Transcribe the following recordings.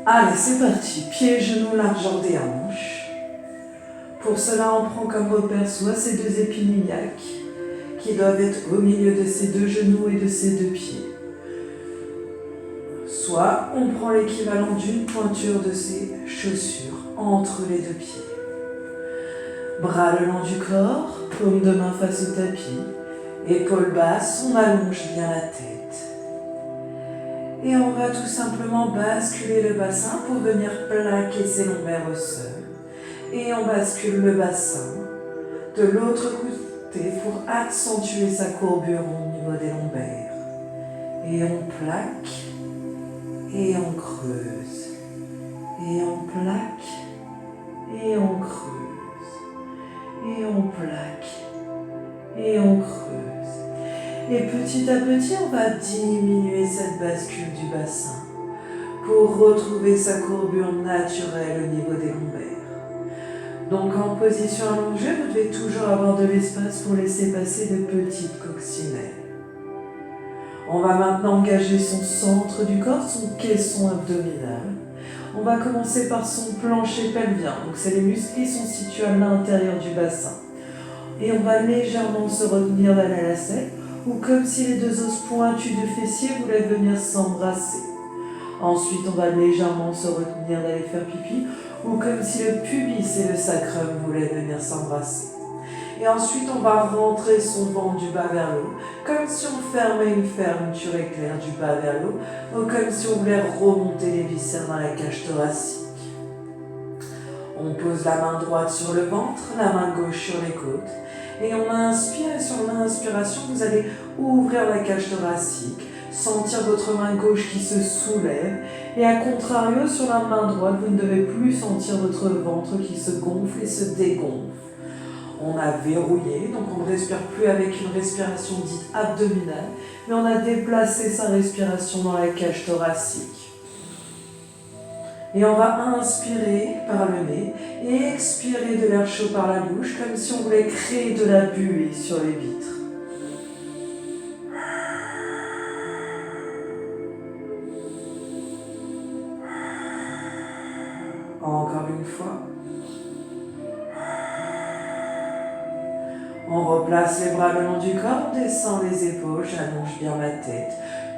Allez, c'est parti. Pieds, genoux, largeur des hanches. Pour cela, on prend comme repère soit ces deux épines iliaques, qui doivent être au milieu de ces deux genoux et de ces deux pieds. Soit on prend l'équivalent d'une pointure de ces chaussures entre les deux pieds. Bras le long du corps, paume de main face au tapis, épaules basses, on allonge bien la tête. Et on va tout simplement basculer le bassin pour venir plaquer ses lombaires au sol. Et on bascule le bassin de l'autre côté pour accentuer sa courbure au niveau des lombaires. Et on plaque, et on creuse, et on plaque, et on creuse, et on plaque, et on creuse. Et petit à petit, on va diminuer cette bascule du bassin pour retrouver sa courbure naturelle au niveau des lombaires. Donc en position allongée, vous devez toujours avoir de l'espace pour laisser passer de petites coccinelles. On va maintenant engager son centre du corps, son caisson abdominal. On va commencer par son plancher pelvien. Donc c'est les muscles qui sont situés à l'intérieur du bassin. Et on va légèrement se retenir d'aller à la selle, ou comme si les deux os pointus du fessier voulaient venir s'embrasser. Ensuite, on va légèrement se retenir d'aller faire pipi, ou comme si le pubis et le sacrum voulaient venir s'embrasser. Et ensuite, on va rentrer son ventre du bas vers le haut, comme si on fermait une fermeture éclair du bas vers le haut, ou comme si on voulait remonter les viscères dans la cage thoracique. On pose la main droite sur le ventre, la main gauche sur les côtes, et on inspire, et sur l'inspiration, vous allez ouvrir la cage thoracique, sentir votre main gauche qui se soulève, et à contrario, sur la main droite, vous ne devez plus sentir votre ventre qui se gonfle et se dégonfle. On a verrouillé, donc on ne respire plus avec une respiration dite abdominale, mais on a déplacé sa respiration dans la cage thoracique. Et on va inspirer par le nez et expirer de l'air chaud par la bouche, comme si on voulait créer de la buée sur les vitres. Encore une fois. On replace les bras le long du corps, on descend les épaules, j'allonge bien ma tête.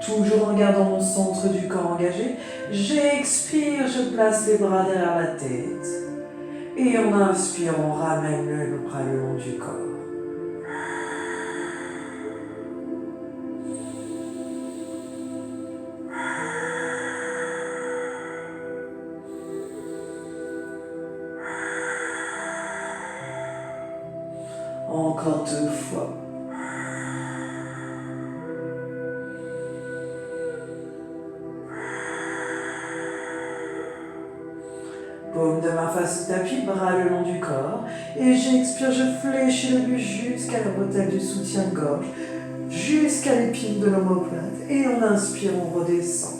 Toujours en gardant mon centre du corps engagé. J'expire, je place les bras derrière la tête. Et on inspire, on ramène le bras le long du corps. Encore 2 fois. Paume de main face au tapis, bras le long du corps. Et j'expire, je fléchis le buste jusqu'à la bretelle du soutien-gorge, jusqu'à l'épine de l'omoplate. Et on inspire, on redescend.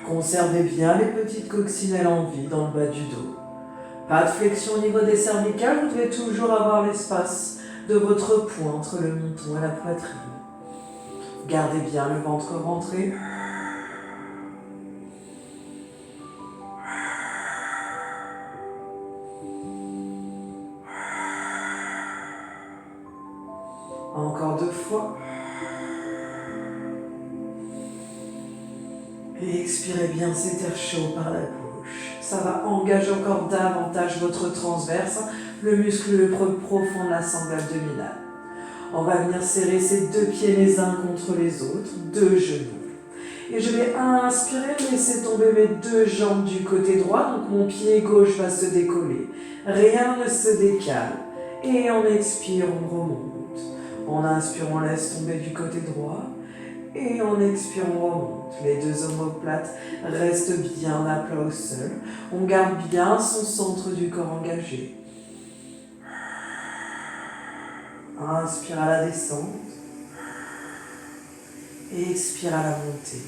Conservez bien les petites coccinelles en vie dans le bas du dos. Pas de flexion au niveau des cervicales, vous devez toujours avoir l'espace de votre poing entre le menton et la poitrine. Gardez bien le ventre rentré. Encore 2 fois. Et expirez bien cet air chaud par la bouche. Ça va engager encore davantage votre transverse, le muscle le plus profond de la sangle abdominale. On va venir serrer ces 2 pieds les uns contre les autres, 2 genoux. Et je vais inspirer, laisser tomber mes 2 jambes du côté droit, donc mon pied gauche va se décoller. Rien ne se décale. Et on expire, on remonte. On inspire, on laisse tomber du côté droit. Et on expire, on remonte. Les 2 omoplates restent bien à plat au sol. On garde bien son centre du corps engagé. Inspire à la descente. Et expire à la montée.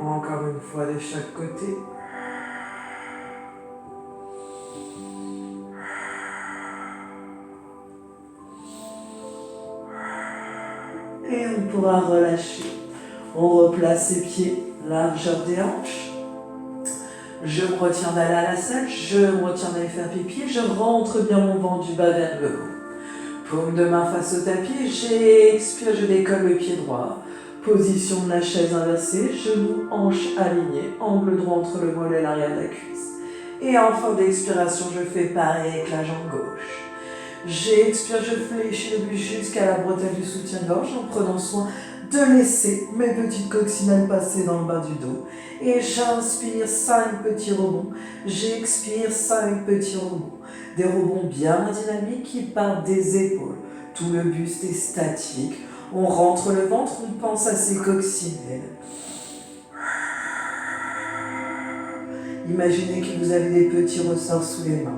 Encore une fois de chaque côté. Et on pourra relâcher. On replace ses pieds, largeur des hanches. Je me retiens d'aller à la salle, je me retiens d'aller faire pipi, je rentre bien mon ventre du bas vers le haut. Paume de main face au tapis, j'expire, je décolle le pied droit. Position de la chaise inversée, genoux, hanches alignés, angle droit entre le mollet et l'arrière de la cuisse. Et en fin d'expiration, je fais pareil avec la jambe gauche. J'expire, je fléchis le buste jusqu'à la bretelle du soutien-gorge en prenant soin de laisser mes petites coccinelles passer dans le bas du dos. Et j'inspire 5 petits rebonds, j'expire 5 petits rebonds. Des rebonds bien dynamiques qui partent des épaules. Tout le buste est statique. On rentre le ventre, on pense à ses coccinelles. Imaginez que vous avez des petits ressorts sous les mains.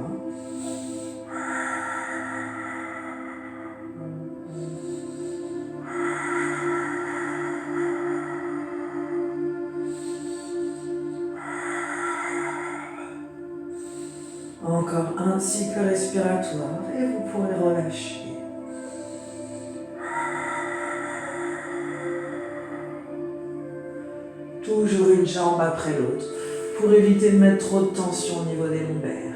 Encore un cycle respiratoire et vous pourrez relâcher. Toujours une jambe après l'autre pour éviter de mettre trop de tension au niveau des lombaires.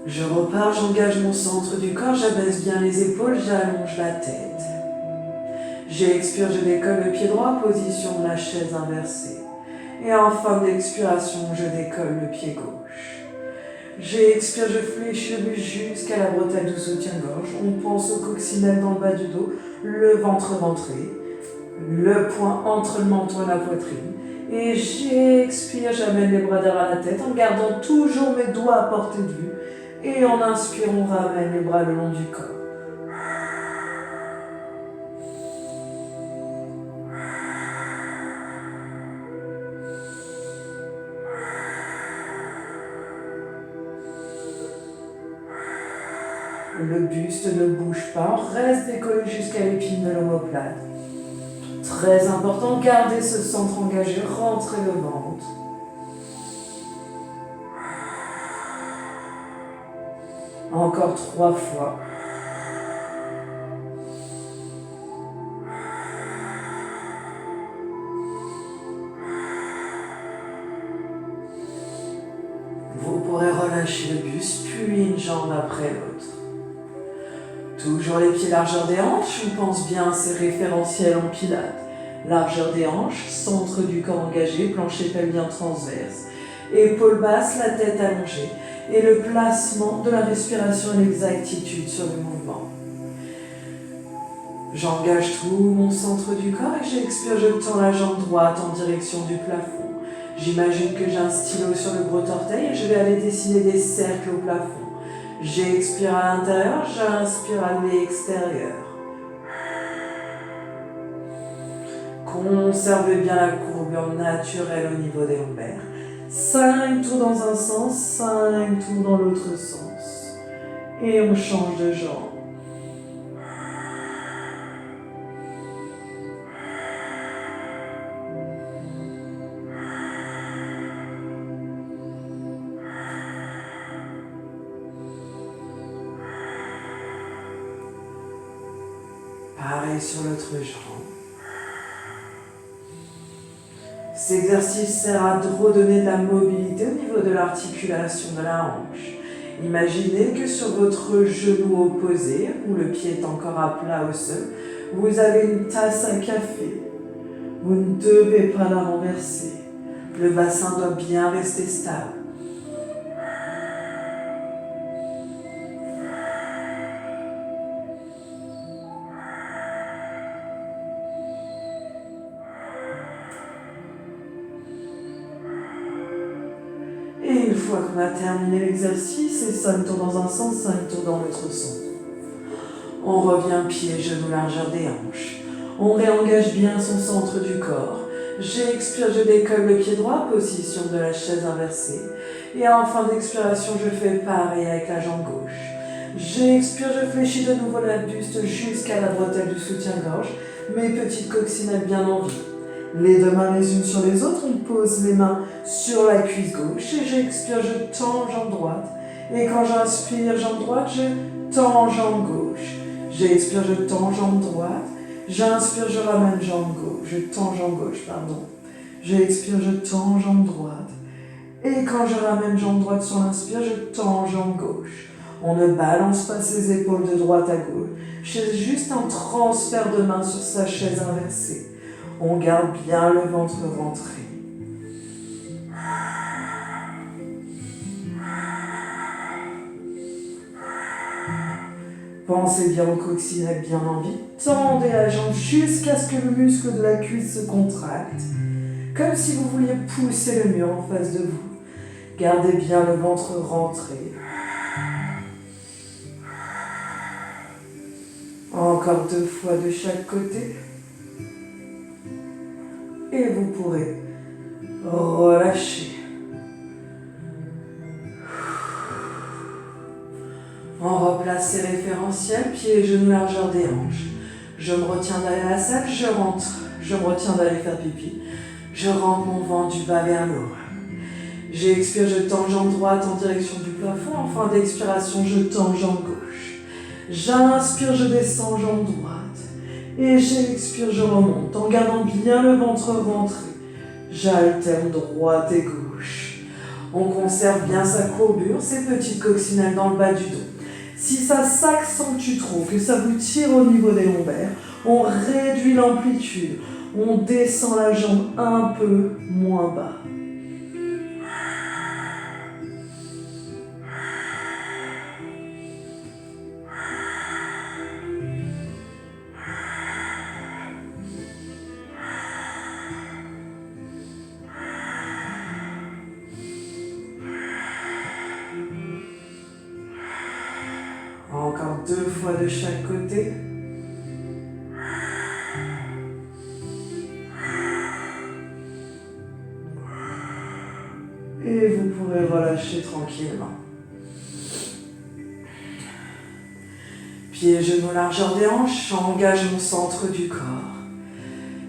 Je repars, j'engage mon centre du corps, j'abaisse bien les épaules, j'allonge la tête. J'expire, je décolle le pied droit, position de la chaise inversée. Et en fin d'expiration, je décolle le pied gauche. J'expire, je fléchis le buste jusqu'à la bretelle du soutien-gorge. On pense au coccinelle dans le bas du dos, le ventre ventré, le poing entre le menton et la poitrine. Et j'expire, j'amène les bras derrière la tête en gardant toujours mes doigts à portée de vue. Et en inspirant, on ramène les bras le long du corps. Le buste ne bouge pas, on reste décollé jusqu'à l'épine de l'omoplate. Très important, gardez ce centre engagé, rentrez le ventre. Encore 3 fois. Vous pourrez relâcher le buste, puis une jambe après l'autre. Toujours les pieds largeur des hanches, on pense bien à ces référentiels en pilates. Largeur des hanches, centre du corps engagé, plancher pelvien transverse. Épaules basses, la tête allongée. Et le placement de la respiration et l'exactitude sur le mouvement. J'engage tout mon centre du corps et j'expire, je tends la jambe droite en direction du plafond. J'imagine que j'ai un stylo sur le gros orteil et je vais aller dessiner des cercles au plafond. J'expire à l'intérieur, j'inspire à l'extérieur. Conservez bien la courbure naturelle au niveau des lombaires. 5 tours dans un sens, 5 tours dans l'autre sens. Et on change de jambe. Pareil sur l'autre jambe. Cet exercice sert à redonner de la mobilité au niveau de l'articulation de la hanche. Imaginez que sur votre genou opposé, où le pied est encore à plat au sol, vous avez une tasse à café. Vous ne devez pas la renverser. Le bassin doit bien rester stable. Et une fois qu'on a terminé l'exercice, c'est 5 tours dans un sens, 5 tours dans l'autre sens. On revient pieds, genoux, largeur des hanches. On réengage bien son centre du corps. J'expire, je décolle le pied droit, position de la chaise inversée. Et en fin d'expiration, je fais pareil avec la jambe gauche. J'expire, je fléchis de nouveau la buste jusqu'à la bretelle du soutien-gorge. Mes petites coccinelles bien en vie. Les deux mains les unes sur les autres, on pose les mains sur la cuisse gauche et j'expire, je tends jambe droite. Et quand j'inspire jambe droite, je tends jambe gauche. J'expire, je tends jambe droite. J'inspire, je ramène jambe gauche. Je tends jambe gauche, pardon. J'expire, je tends jambe droite. Et quand je ramène jambe droite sur l'inspire, je tends jambe gauche. On ne balance pas ses épaules de droite à gauche. C'est juste un transfert de main sur sa chaise inversée. On garde bien le ventre rentré. Pensez bien au coccyx bien en vie. Tendez la jambe jusqu'à ce que le muscle de la cuisse se contracte. Comme si vous vouliez pousser le mur en face de vous. Gardez bien le ventre rentré. Encore 2 fois de chaque côté. Et vous pourrez relâcher. On replace ses référentiels, pieds et genoux largeur des hanches. Je me retiens d'aller à la salle, je rentre. Je me retiens d'aller faire pipi. Je rentre mon ventre du bas vers le haut. J'expire, je tends jambe droite en direction du plafond. En fin d'expiration, je tends jambe gauche. J'inspire, je descends jambe droite. Et j'expire, je remonte en gardant bien le ventre rentré. J'alterne droite et gauche. On conserve bien sa courbure, ses petites coccinelles dans le bas du dos. Si ça s'accentue trop, que ça vous tire au niveau des lombaires, on réduit l'amplitude. On descend la jambe un peu moins bas. Encore 2 fois de chaque côté. Et vous pourrez relâcher tranquillement. Pieds et genoux largeur des hanches, j'engage mon centre du corps.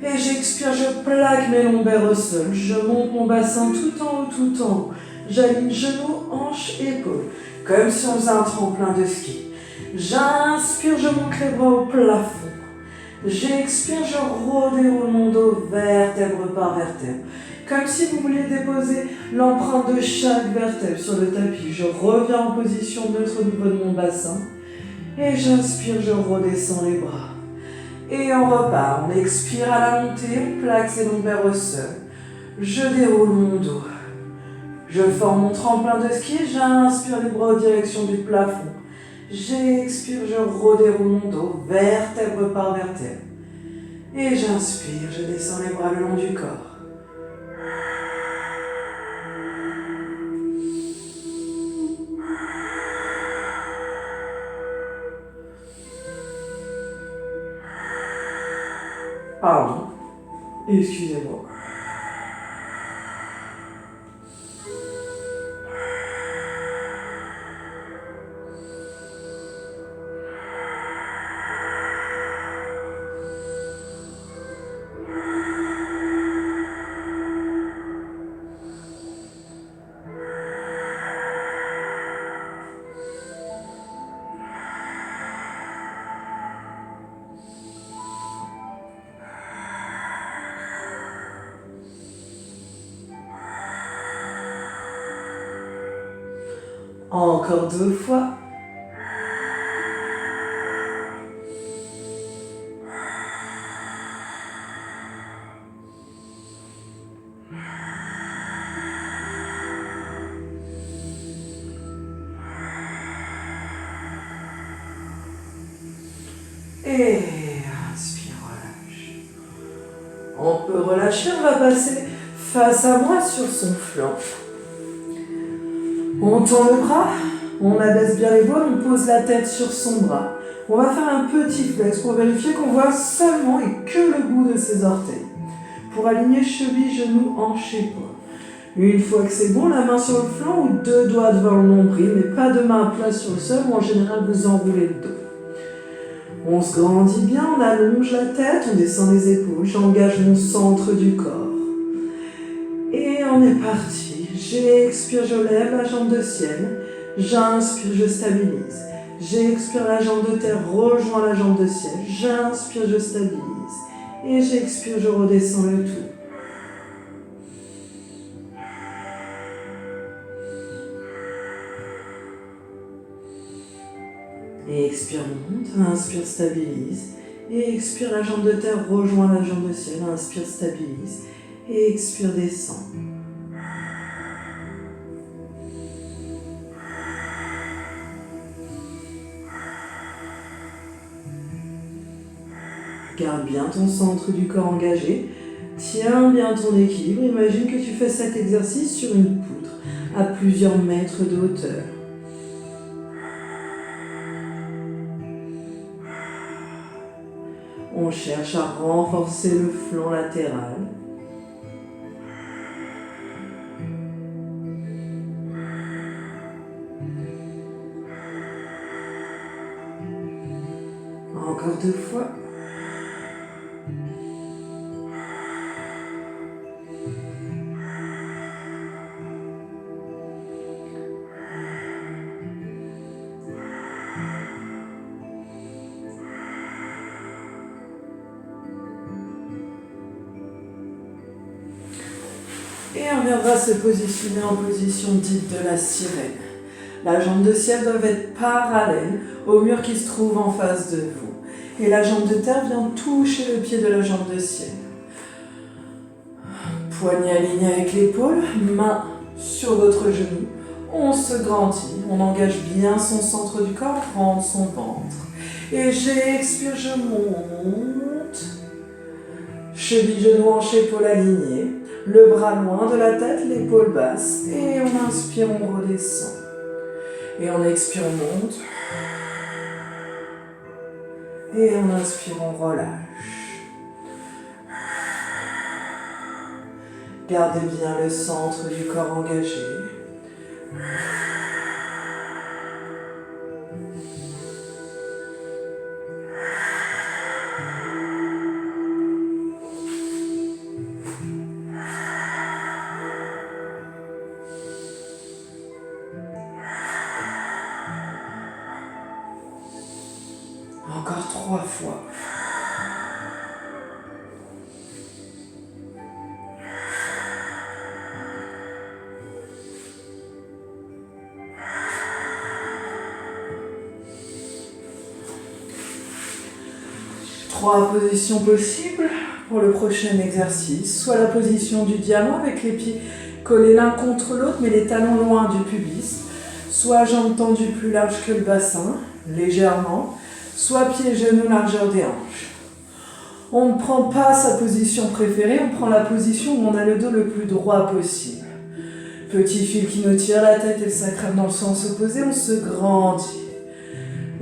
Et j'expire, je plaque mes lombaires au sol. Je monte mon bassin tout en haut, tout en haut. J'aligne genoux, hanches, épaules. Comme si on faisait un tremplin de ski. J'inspire, je monte les bras au plafond. J'expire, je redéroule mon dos vertèbre par vertèbre. Comme si vous vouliez déposer l'empreinte de chaque vertèbre sur le tapis. Je reviens en position neutre au niveau de mon bassin. Et j'inspire, je redescends les bras. Et on repart. On expire à la montée, on plaque ses lombaires au sol. Je déroule mon dos. Je forme mon tremplin de ski, j'inspire les bras en direction du plafond. J'expire, je redéroule mon dos, vertèbre par vertèbre. Et j'inspire, je descends les bras le long du corps. Pardon, excusez-moi. Encore 2 fois. Et inspire, relâche. On peut relâcher, on va passer face à moi sur son flanc. On tend le bras, on abaisse bien l'épaule, on pose la tête sur son bras. On va faire un petit flex pour vérifier qu'on voit seulement et que le bout de ses orteils. Pour aligner cheville, genoux, hanche, épaule. Une fois que c'est bon, la main sur le flanc ou 2 doigts devant le nombril, mais pas de main à plat sur le sol ou en général vous enroulez le dos. On se grandit bien, on allonge la tête, on descend les épaules, j'engage mon centre du corps. Et on est parti. J'expire, je lève la jambe de ciel. J'inspire, je stabilise. J'expire, la jambe de terre rejoint la jambe de ciel. J'inspire, je stabilise. Et j'expire, je redescends le tout. Et expire, monte. Inspire, stabilise. Et expire, la jambe de terre rejoint la jambe de ciel. Inspire, stabilise. Et expire, descend. Garde bien ton centre du corps engagé. Tiens bien ton équilibre. Imagine que tu fais cet exercice sur une poutre à plusieurs mètres de hauteur. On cherche à renforcer le flanc latéral. Encore 2 fois. Et on viendra se positionner en position dite de la sirène. La jambe de ciel doit être parallèle au mur qui se trouve en face de vous. Et la jambe de terre vient toucher le pied de la jambe de ciel. Poignet aligné avec l'épaule, main sur votre genou. On se grandit, on engage bien son centre du corps, prend son ventre. Et j'expire, je monte. Cheville, genou, hanche, épaule alignée. Le bras loin de la tête, l'épaule basse. Et on inspire, on redescend. Et on expire, on monte. Et on inspire, on relâche. Gardez bien le centre du corps engagé. Encore 3 fois. Trois positions possibles pour le prochain exercice. Soit la position du diamant avec les pieds collés l'un contre l'autre mais les talons loin du pubis. Soit jambes tendues plus larges que le bassin, légèrement. Soit pieds et genoux largeur des hanches. On ne prend pas sa position préférée, on prend la position où on a le dos le plus droit possible. Petit fil qui nous tire la tête et le sacrum dans le sens opposé, on se grandit.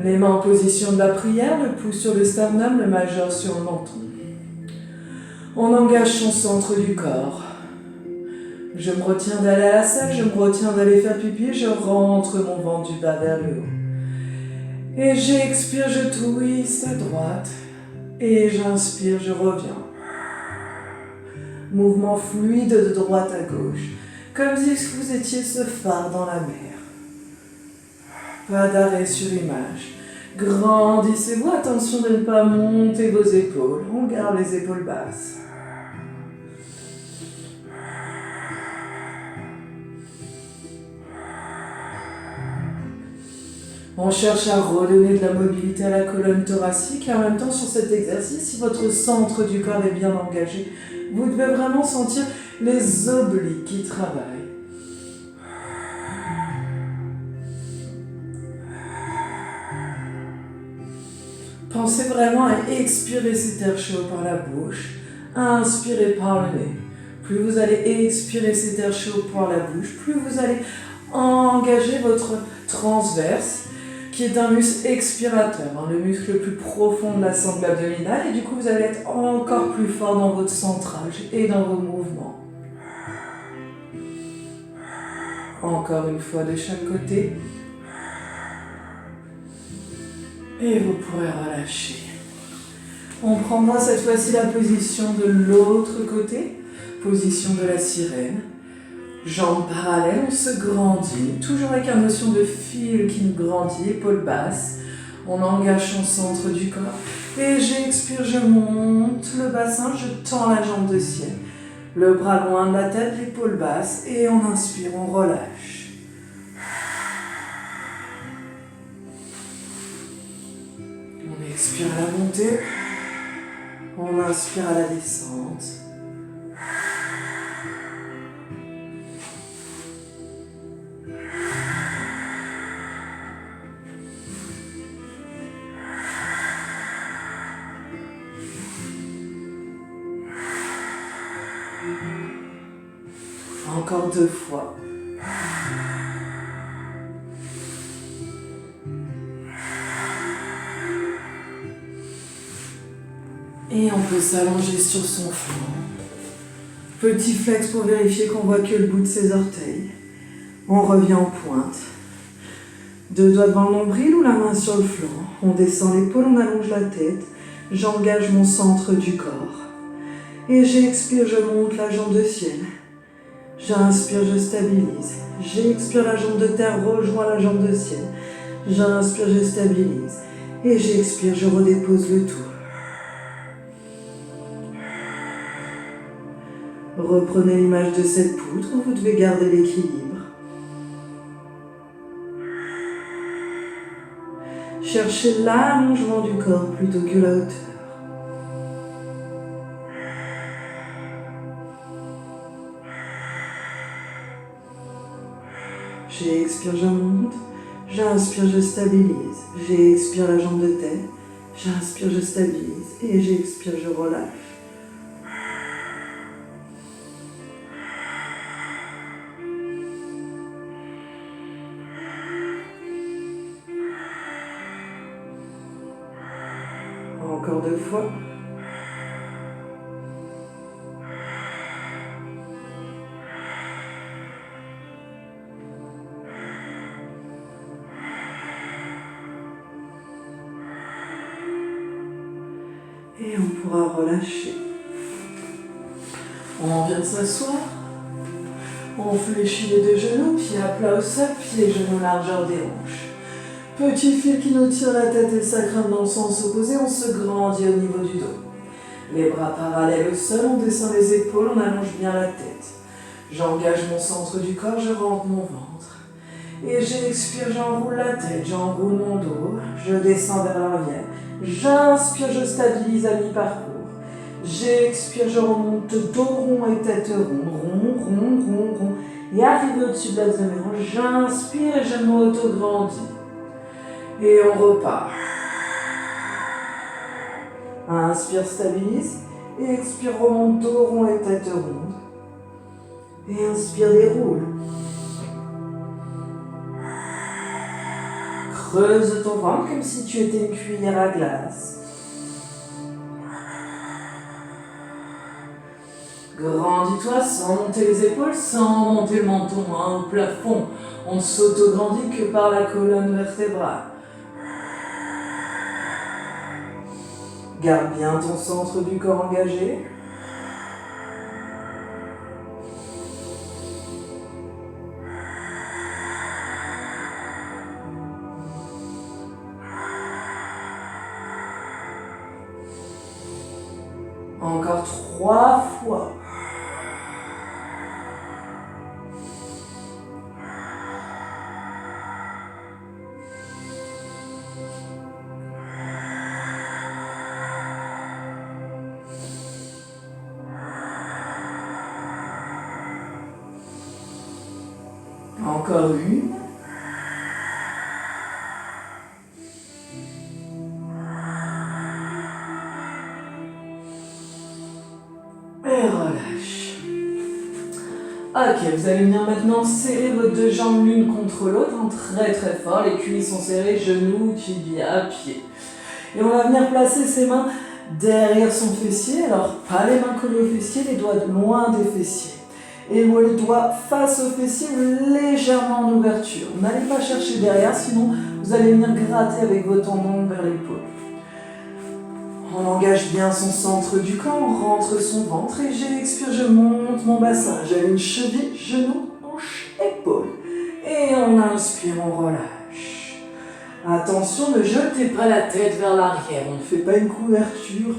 Les mains en position de la prière, le pouce sur le sternum, le majeur sur le menton. On engage son centre du corps. Je me retiens d'aller à la salle, je me retiens d'aller faire pipi, je rentre mon ventre du bas vers le haut. Et j'expire, je twiste à droite. Et j'inspire, je reviens. Mouvement fluide de droite à gauche. Comme si vous étiez ce phare dans la mer. Pas d'arrêt sur image. Grandissez-vous, attention de ne pas monter vos épaules. On garde les épaules basses. On cherche à redonner de la mobilité à la colonne thoracique et en même temps sur cet exercice, si votre centre du corps est bien engagé, vous devez vraiment sentir les obliques qui travaillent. Pensez vraiment à expirer cet air chaud par la bouche, inspirez par le nez. Plus vous allez expirer cet air chaud par la bouche, plus vous allez engager votre transverse, qui est un muscle expirateur, le muscle le plus profond de la sangle abdominale, et du coup vous allez être encore plus fort dans votre centrage et dans vos mouvements. Encore une fois de chaque côté. Et vous pourrez relâcher. On prendra cette fois-ci la position de l'autre côté, position de la sirène. Jambes parallèles, on se grandit, toujours avec la notion de fil qui nous grandit, épaules basses. On engage son centre du corps. Et j'expire, je monte le bassin, je tends la jambe de ciel. Le bras loin de la tête, l'épaule basse. Et on inspire, on relâche. On expire à la montée. On inspire à la descente. Encore 2 fois. Et on peut s'allonger sur son flanc. Petit flex pour vérifier qu'on voit que le bout de ses orteils. On revient en pointe. 2 doigts devant le nombril ou la main sur le flanc. On descend l'épaule, on allonge la tête. J'engage mon centre du corps. Et j'expire, je monte la jambe de ciel. J'inspire, je stabilise. J'expire, la jambe de terre rejoint la jambe de ciel. J'inspire, je stabilise. Et j'expire, je redépose le tout. Reprenez l'image de cette poutre où vous devez garder l'équilibre. Cherchez l'allongement du corps plutôt que la hauteur. J'expire, je monte. J'inspire, je stabilise. J'expire la jambe de tête. J'inspire, je stabilise. Et j'expire, je relâche. Encore 2 fois. Et on pourra relâcher. On vient s'asseoir. On fléchit les 2 genoux, pieds à plat au sol, pieds et genoux largeur des hanches. Petit fil qui nous tire la tête et le sacrum dans le sens opposé, on se grandit au niveau du dos. Les bras parallèles au sol, on descend les épaules, on allonge bien la tête. J'engage mon centre du corps, je rentre mon ventre. Et j'expire, j'enroule la tête, j'enroule mon dos, je descends vers l'arrière. J'inspire, je stabilise à mi-parcours. J'expire, je remonte dos rond et tête ronde, rond. Et arrivé au-dessus de l'axe de mes hanches, j'inspire et je m'auto-grandis. Et on repart. Inspire, stabilise. Et expire, remonte dos rond et tête ronde. Et inspire, déroule. Creuse ton ventre comme si tu étais une cuillère à glace. Grandis-toi sans monter les épaules, sans monter le menton au plafond. On ne s'auto-grandit que par la colonne vertébrale. Garde bien ton centre du corps engagé. Encore 3 fois. Encore une. Et relâche. Ok, vous allez venir maintenant serrer vos 2 jambes l'une contre l'autre, très très fort. Les cuisses sont serrées, genoux, tibia, pieds. Et on va venir placer ses mains derrière son fessier. Alors, pas les mains collées au fessier, les doigts loin des fessiers. Et le doigt face au fessier, légèrement en ouverture. N'allez pas chercher derrière, sinon Vous allez venir gratter avec vos tendons vers l'épaule. On engage bien son centre du corps, on rentre son ventre et j'expire, je monte mon bassin. J'aligne cheville, genou, hanche, épaule. Et on inspire, on relâche. Attention, ne jetez pas la tête vers l'arrière. On ne fait pas une couverture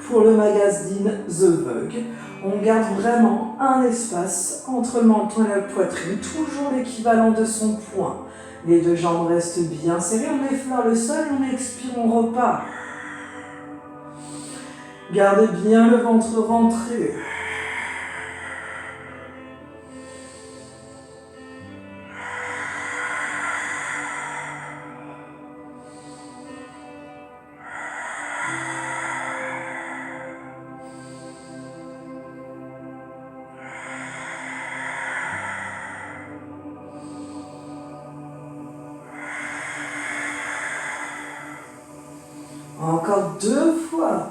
pour le magazine The Vogue. On garde vraiment un espace entre le menton et la poitrine, toujours l'équivalent de son poing. Les deux jambes restent bien serrées, on effleure le sol, on expire, on repart. Gardez bien le ventre rentré. Encore 2 fois.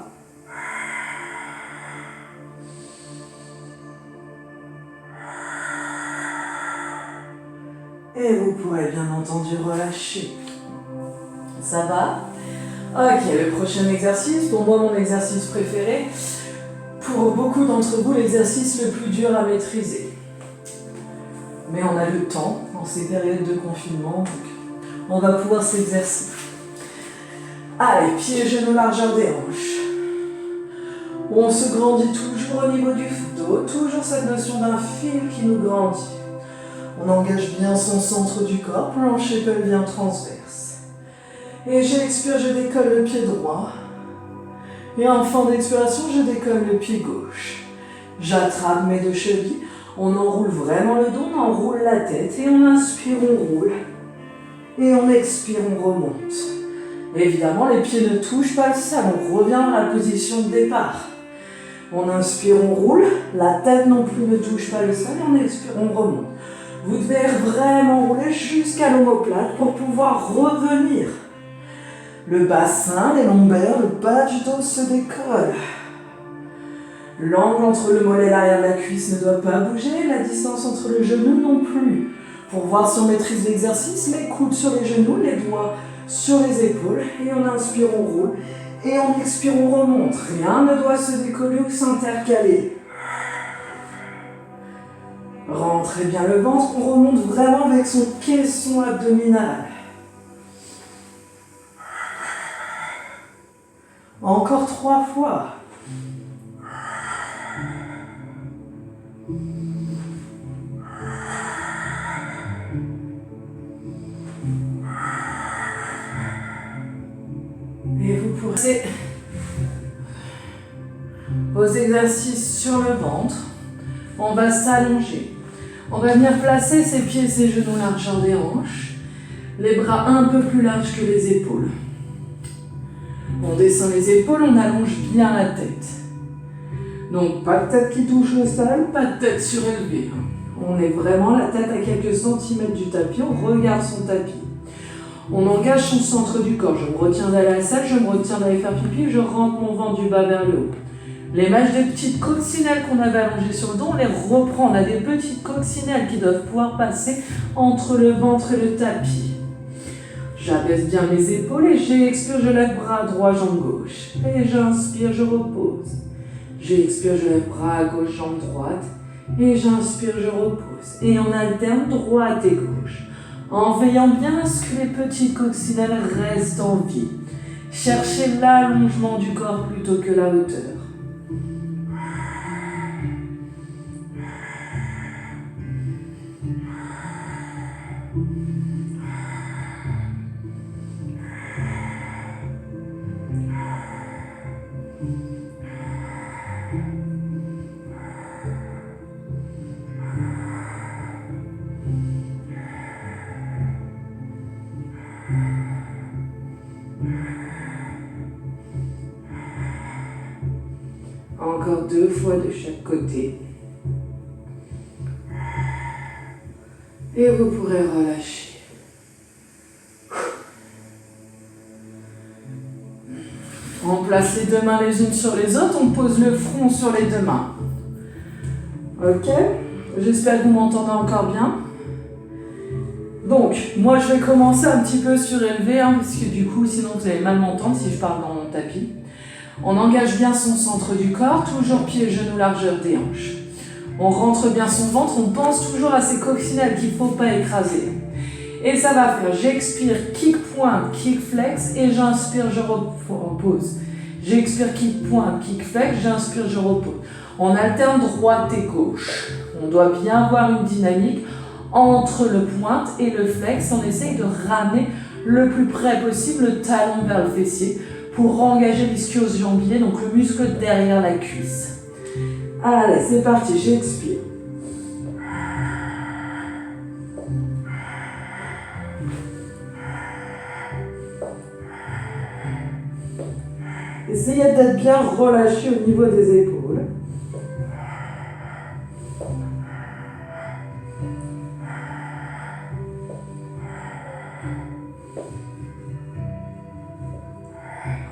Et vous pourrez bien entendu relâcher. Ça va? Ok, le prochain exercice, pour moi mon exercice préféré, pour beaucoup d'entre vous l'exercice le plus dur à maîtriser. Mais on a le temps en ces périodes de confinement, donc on va pouvoir s'exercer. Allez, pieds et genoux largeur des hanches. On se grandit toujours au niveau du dos, toujours cette notion d'un fil qui nous grandit. On engage bien son centre du corps, plancher pelvien transverse. Et j'expire, je décolle le pied droit. Et en fin d'expiration, je décolle le pied gauche. J'attrape mes 2 chevilles, on enroule vraiment le dos, on enroule la tête. Et on inspire, on roule. Et on expire, on remonte. Évidemment, les pieds ne touchent pas le sol, on revient dans la position de départ. On inspire, on roule, la tête non plus ne touche pas le sol, et on expire, on remonte. Vous devez vraiment rouler jusqu'à l'omoplate pour pouvoir revenir. Le bassin, les lombaires, le bas du dos se décolle. L'angle entre le mollet et l'arrière de la cuisse ne doit pas bouger, la distance entre le genou non plus. Pour voir si on maîtrise l'exercice, les coudes sur les genoux, les doigts sur les épaules, et on inspire, on roule, et on expire, on remonte. Rien ne doit se décoller ou s'intercaler. Rentrez bien le ventre, on remonte vraiment avec son caisson abdominal. Encore 3 fois. Et vous pourrez vos exercices sur le ventre. On va s'allonger. On va venir placer ses pieds et ses genoux largeur des hanches. Les bras un peu plus larges que les épaules. On descend les épaules, on allonge bien la tête. Donc pas de tête qui touche le sol, pas de tête surélevée. On est vraiment la tête à quelques centimètres du tapis, on regarde son tapis. On engage son centre du corps. Je me retiens d'aller à la salle, je me retiens d'aller faire pipi, je rentre mon ventre du bas vers le haut. Les mâches des petites coccinelles qu'on avait allongées sur le dos, on les reprend. On a des petites coccinelles qui doivent pouvoir passer entre le ventre et le tapis. J'abaisse bien mes épaules et j'expire, je lève bras droit, jambe gauche. Et j'inspire, je repose. J'expire, je lève bras gauche, jambe droite. Et j'inspire, je repose. Et on alterne droite et gauche. En veillant bien à ce que les petites coccinelles restent en vie. Cherchez l'allongement du corps plutôt que la hauteur. Encore 2 fois de chaque côté. Et vous pourrez relâcher. On place les 2 mains les unes sur les autres, on pose le front sur les 2 mains. Ok? J'espère que vous m'entendez encore bien. Donc, moi je vais commencer un petit peu surélevé, parce que du coup, sinon vous allez mal m'entendre si je parle dans mon tapis. On engage bien son centre du corps, toujours pieds, genoux, largeur des hanches. On rentre bien son ventre, on pense toujours à ces coccinelles qu'il ne faut pas écraser. Et ça va faire, j'expire, kick pointe, kick flex, et j'inspire, je repose. J'expire, kick pointe, kick flex, j'inspire, je repose. On alterne droite et gauche. On doit bien avoir une dynamique entre le pointe et le flex. On essaye de ramener le plus près possible le talon vers le fessier pour engager l'ischio jambier, donc le muscle derrière la cuisse. Allez, c'est parti, j'expire. Essayez d'être bien relâché au niveau des épaules.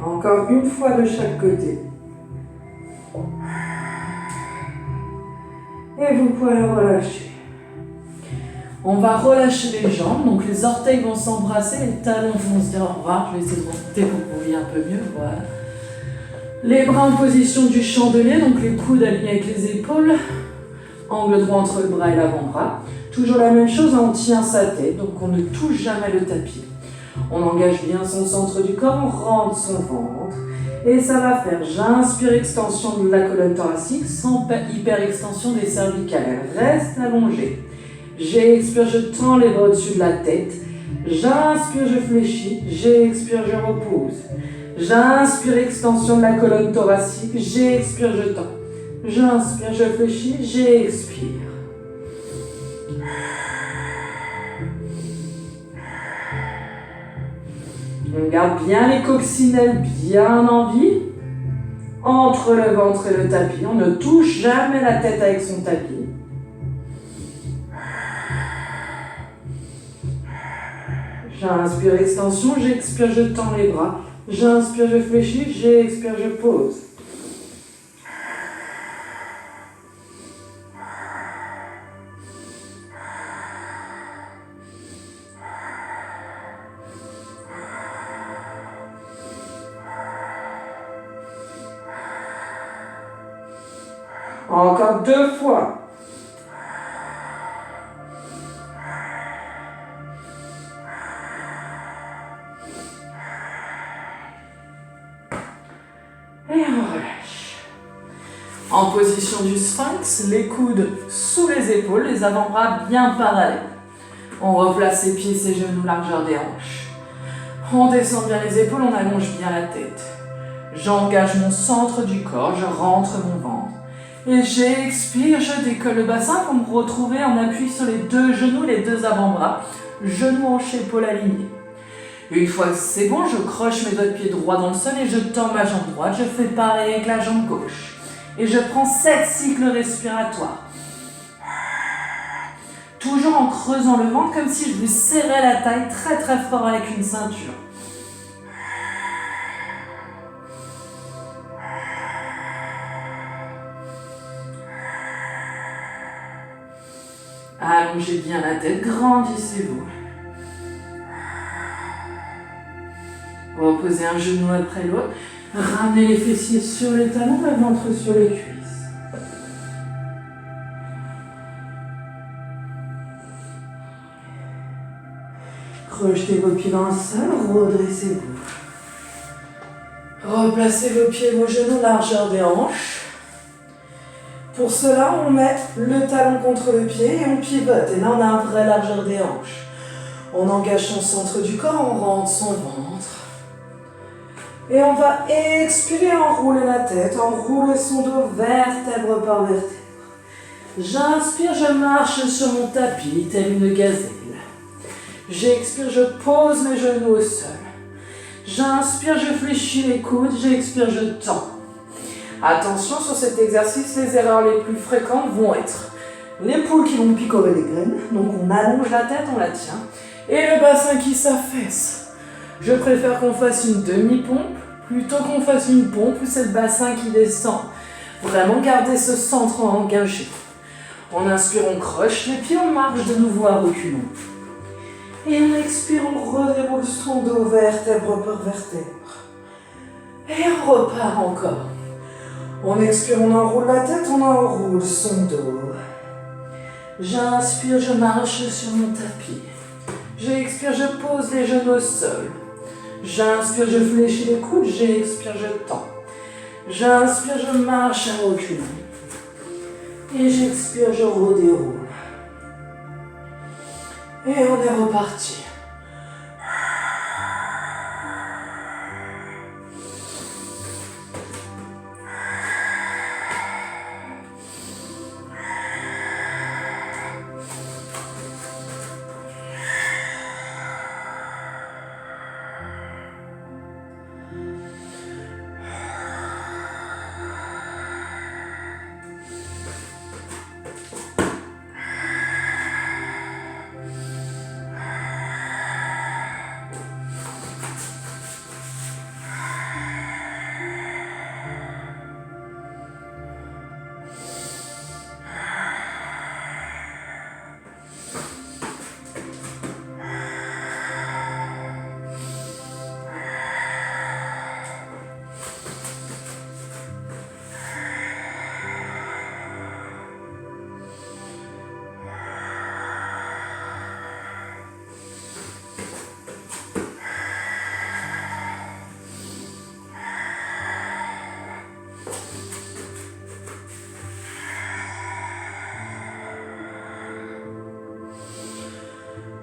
Encore une fois de chaque côté. Et vous pouvez relâcher. On va relâcher les jambes, donc les orteils vont s'embrasser, les talons vont se dire au revoir. Je vais essayer de remonter pour que vous voyez un peu mieux. Voilà. Les bras en position du chandelier, donc les coudes alignés avec les épaules. Angle droit entre le bras et l'avant-bras. Toujours la même chose, on tient sa tête, donc on ne touche jamais le tapis. On engage bien son centre du corps, on rentre son ventre. Et ça va faire, j'inspire, extension de la colonne thoracique sans hyper-extension des cervicales. Elle reste allongée. J'expire, je tends les bras au-dessus de la tête. J'inspire, je fléchis. J'expire, je repose. J'inspire, extension de la colonne thoracique. J'expire, je tends. J'inspire, je fléchis. J'expire. On garde bien les coccinelles bien en vie. Entre le ventre et le tapis. On ne touche jamais la tête avec son tapis. J'inspire, extension, j'expire, je tends les bras. J'inspire, je fléchis, j'expire, je pose. Encore 2 fois. Et on relâche. En position du sphinx, les coudes sous les épaules, les avant-bras bien parallèles. On replace ses pieds, ses genoux, largeur des hanches. On descend bien les épaules, on allonge bien la tête. J'engage mon centre du corps, je rentre mon ventre. Et j'expire, je décolle le bassin pour me retrouver en appui sur les 2 genoux, les 2 avant-bras. Genoux, hanches, épaules alignées. Une fois que c'est bon, je croche mes doigts de pied droit dans le sol et je tends ma jambe droite. Je fais pareil avec la jambe gauche. Et je prends 7 cycles respiratoires. Toujours en creusant le ventre comme si je vous serrais la taille très très fort avec une ceinture. Allongez bien la tête, grandissez-vous. Reposez un genou après l'autre. Ramenez les fessiers sur les talons, le ventre sur les cuisses. Rejetez vos pieds dans le sol, redressez-vous. Replacez vos pieds et vos genoux, largeur des hanches. Pour cela, on met le talon contre le pied et on pivote. Et là, on a un vrai largeur des hanches. On engage son centre du corps, on rentre son ventre. Et on va expirer, enrouler la tête, enrouler son dos vertèbre par vertèbre. J'inspire, je marche sur mon tapis, telle une gazelle. J'expire, je pose mes genoux au sol. J'inspire, je fléchis les coudes, j'expire, je tends. Attention, sur cet exercice, les erreurs les plus fréquentes vont être les poules qui vont picorer les graines, donc on allonge la tête, on la tient, et le bassin qui s'affaisse. Je préfère qu'on fasse une demi-pompe plutôt qu'on fasse une pompe où c'est le bassin qui descend. Vraiment garder ce centre engagé. On inspire, on croche les pieds, on marche de nouveau à reculons. Et on expire, on redéroule son dos vertèbre par vertèbre. Et on repart encore. On expire, on enroule la tête, on enroule son dos. J'inspire, je marche sur mon tapis. J'expire, je pose les genoux au sol. J'inspire, je fléchis les coudes. J'expire, je tends. J'inspire, je marche à reculons. Et j'expire, je redéroule. Et on est reparti.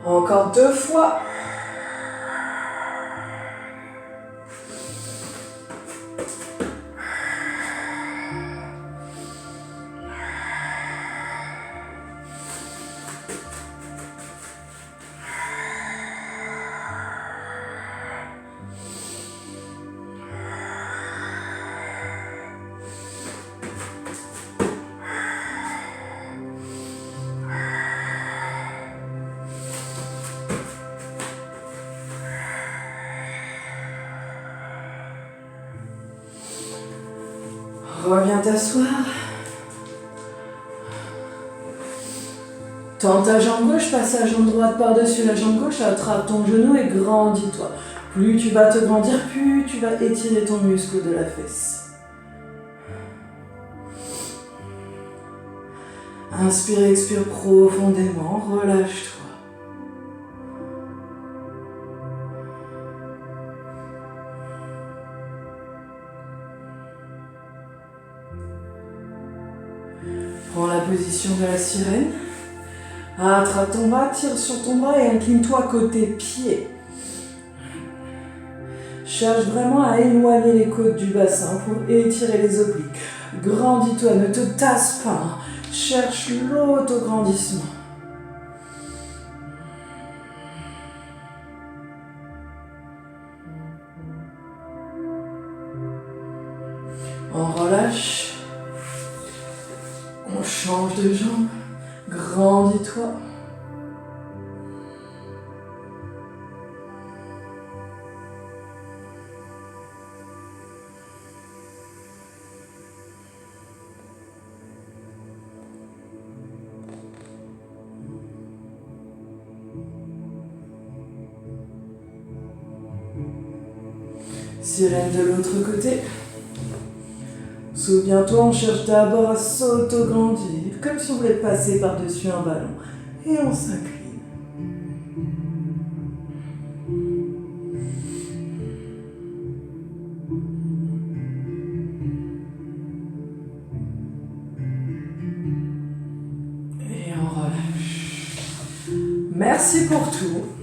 Encore 2 fois. Reviens t'asseoir. Tends ta jambe gauche, passe la jambe droite par-dessus la jambe gauche, attrape ton genou et grandis-toi. Plus tu vas te grandir, plus tu vas étirer ton muscle de la fesse. Inspire, expire profondément, relâche-toi. Prends la position de la sirène. Attrape ton bras, tire sur ton bras et incline-toi côté pied. Cherche vraiment à éloigner les côtes du bassin pour étirer les obliques. Grandis-toi, ne te tasse pas. Cherche l'autograndissement. On relâche. On change de jambe. Grandis-toi. Sirène de l'autre côté. Souviens-toi, on cherche d'abord à s'auto-grandir, comme si on voulait passer par-dessus un ballon. Et on s'incline. Et on relâche. Merci pour tout.